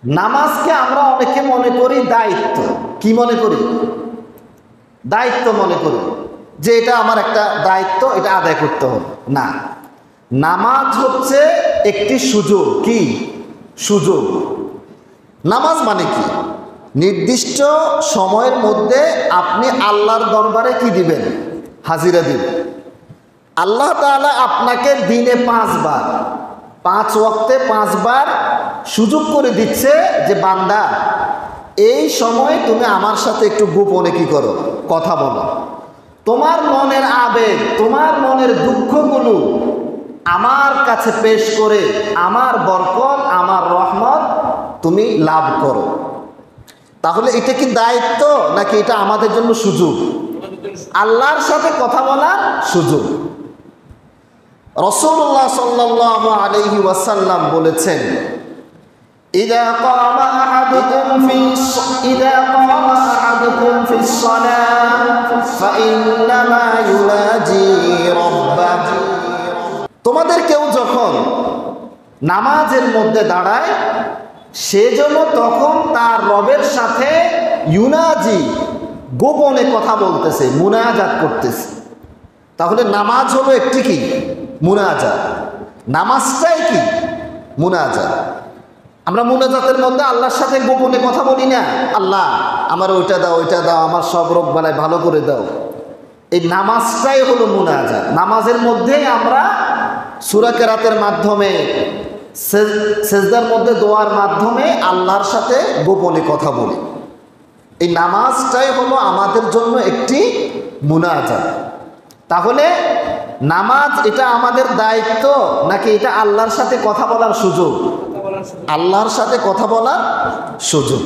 নামাজকে আমরা অনেকে মনে করি দায়িত্ব। কি মনে করি? দায়িত্ব মনে করি, যে এটা আমার একটা দায়িত্ব, এটা আদায় করতে হবে। না, নামাজ হচ্ছে একটি সুযোগ। কি সুযোগ? নামাজ মানে কি? নির্দিষ্ট সময়ের মধ্যে আপনি আল্লাহর দরবারে কি দিবেন? হাজিরা দিবেন। আল্লাহ তাআলা আপনাকে দিনে 5 বার, 5 ওয়াক্তে 5 বার সুযোগ করে দিচ্ছে যে বান্দা, এই সময় তুমি আমার সাথে একটু গোপনে কি করো? কথা বলো। তোমার মনের আবেগ, তোমার মনের দুঃখগুলো আমার কাছে পেশ করে আমার বরকত, আমার রহমত তুমি লাভ করো। তাহলে এটা কি দায়িত্ব নাকি এটা আমাদের জন্য সুযোগ? আল্লাহর সাথে কথা বলার সুযোগ। রাসূলুল্লাহ সাল্লাল্লাহু আলাইহি ওয়াসাল্লাম বলেছেন, ইযা ক্বামা আহাদুকুম ফিস সালাহ ফাইন্নামা ইউনাজি রাব্বাহু। তোমাদের কেউ যখন নামাজের মধ্যে দাঁড়ায়, সে যেন তখন তার রবের সাথে ইউনাজি, গোপনে কথা বলতেছে, মুনাজাত করতেছে। তাহলে নামাজ হলো একটি কি? মুনাজাত। নামাজটাই কি? মুনাজাত। আমরা মুনাজাতের মধ্যে আল্লাহর সাথে গোপনে কথা বলি না, আল্লাহ আমার ওইটা দাও, ওইটা দাও, আমার সব রোগ বালাই ভালো করে দাও। এই নামাজটাই হলো মুনাজাত। নামাজের মধ্যেই আমরা সূরা কেরাতের মাধ্যমে, সেজদার মধ্যে দোয়ার মাধ্যমে আল্লাহর সাথে গোপনে কথা বলি। এই নামাজটাই হলো আমাদের জন্য একটি মুনাজাত। তাহলে নামাজ এটা আমাদের দায়িত্ব নাকি এটা আল্লাহর সাথে কথা বলার সুযোগ? আল্লাহর সাথে কথা বলার সুযোগ।